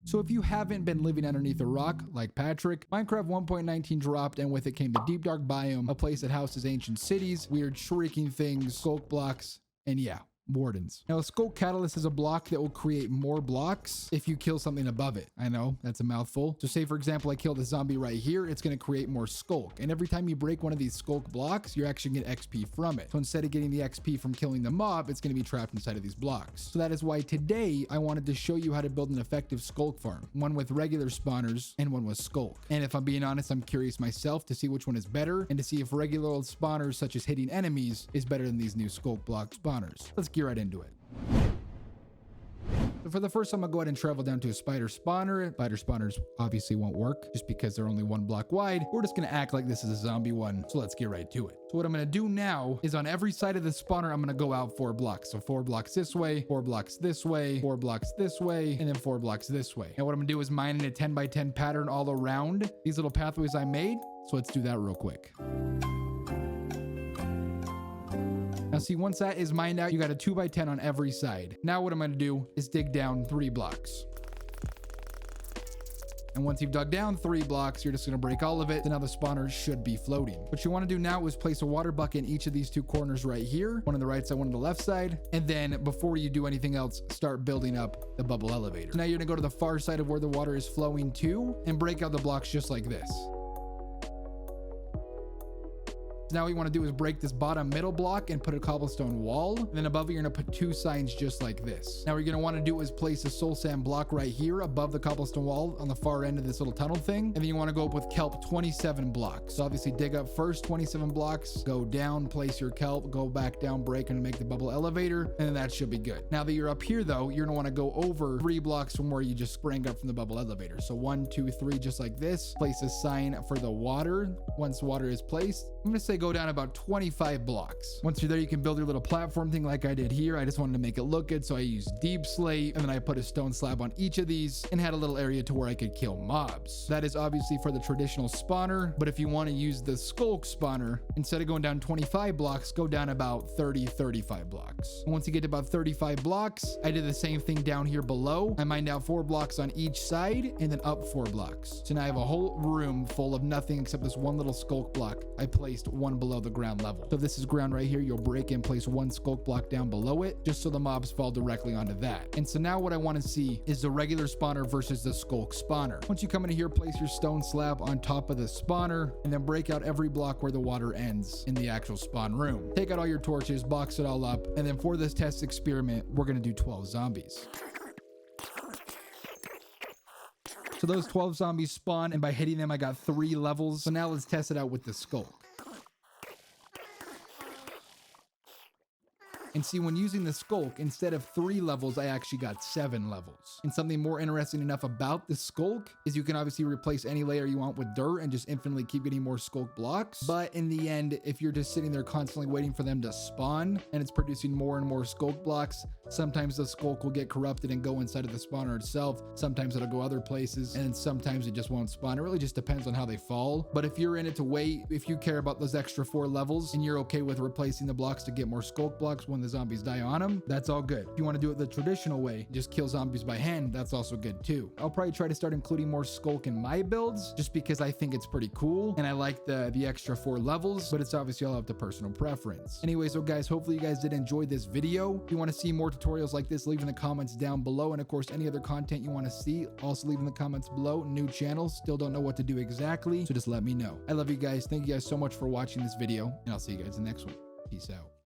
So if you haven't been living underneath a rock like Patrick, Minecraft 1.19 dropped, and with it came the Deep Dark biome, a place that houses ancient cities, weird shrieking things, sculk blocks, and yeah, wardens. Now, a sculk catalyst is a block that will create more blocks if you kill something above it. I know, that's a mouthful. So say, for example, I killed a zombie right here, it's going to create more sculk. And every time you break one of these sculk blocks, you're actually going to get XP from it. So instead of getting the XP from killing the mob, it's going to be trapped inside of these blocks. So that is why today I wanted to show you how to build an effective sculk farm. One with regular spawners and one with sculk. And if I'm being honest, I'm curious myself to see which one is better and to see if regular old spawners such as hitting enemies is better than these new sculk block spawners. Let's get right into it. So for the first time, I'll go ahead and travel down to a spider spawner. Spider spawners obviously won't work just because they're only one block wide. We're just going to act like this is a zombie one. So let's get right to it. So what I'm going to do now is on every side of the spawner, I'm going to go out 4 blocks. So 4 blocks this way, 4 blocks this way, 4 blocks this way, and then 4 blocks this way. Now what I'm going to do is mine in a 10 by 10 pattern all around these little pathways I made. So let's do that real quick. Now see, once that is mined out, you got a 2 by 10 on every side. Now what I'm going to do is dig down 3 blocks. And once you've dug down 3 blocks, you're just going to break all of it. So now the spawner should be floating. What you want to do now is place a water bucket in each of these 2 corners right here. One on the right side, one on the left side. And then before you do anything else, start building up the bubble elevator. So now you're going to go to the far side of where the water is flowing to and break out the blocks just like this. Now what you want to do is break this bottom middle block and put a cobblestone wall. And then above it, you're going to put 2 signs just like this. Now what you're going to want to do is place a soul sand block right here above the cobblestone wall on the far end of this little tunnel thing. And then you want to go up with kelp 27 blocks. So obviously dig up first 27 blocks, go down, place your kelp, go back down, break, and make the bubble elevator. And then that should be good. Now that you're up here though, you're going to want to go over 3 blocks from where you just sprang up from the bubble elevator. So 1, 2, 3, just like this. Place a sign for the water. Once water is placed, I'm going to say go down about 25 blocks. Once you're there, you can build your little platform thing like I did here. I just wanted to make it look good, so I used deep slate, and then I put a stone slab on each of these and had a little area to where I could kill mobs. That is obviously for the traditional spawner, but if you want to use the sculk spawner, instead of going down 25 blocks, go down about 35 blocks. And once you get to about 35 blocks, I did the same thing down here below. I mined out 4 blocks on each side and then up 4 blocks. So now I have a whole room full of nothing except this one little sculk block. I placed one below the ground level. So if this is ground right here, you'll break and place 1 sculk block down below it, just so the mobs fall directly onto that. And so now what I want to see is the regular spawner versus the sculk spawner. Once you come into here, place your stone slab on top of the spawner, and then break out every block where the water ends in the actual spawn room. Take out all your torches, box it all up, and then for this test experiment, we're going to do 12 zombies. So those 12 zombies spawn, and by hitting them, I got 3 levels. So now let's test it out with the sculk. And see, when using the sculk, instead of 3 levels, I actually got 7 levels. And something more interesting enough about the sculk is you can obviously replace any layer you want with dirt and just infinitely keep getting more sculk blocks. But in the end, if you're just sitting there constantly waiting for them to spawn and it's producing more and more sculk blocks, sometimes the sculk will get corrupted and go inside of the spawner itself. Sometimes it'll go other places, and sometimes it just won't spawn. It really just depends on how they fall. But if you're in it to wait, if you care about those extra 4 levels and you're okay with replacing the blocks to get more sculk blocks when the zombies die on them, that's all good. If you want to do it the traditional way, just kill zombies by hand, that's also good too. I'll probably try to start including more sculk in my builds just because I think it's pretty cool and I like the extra 4 levels, but it's obviously all up to personal preference. Anyway, so guys, hopefully you guys did enjoy this video. If you want to see more tutorials like this, leave in the comments down below, and of course any other content you want to see, also leave in the comments below. New channel, still don't know what to do exactly, so just let me know. I love you guys. Thank you guys so much for watching this video, and I'll see you guys in the next one. Peace out.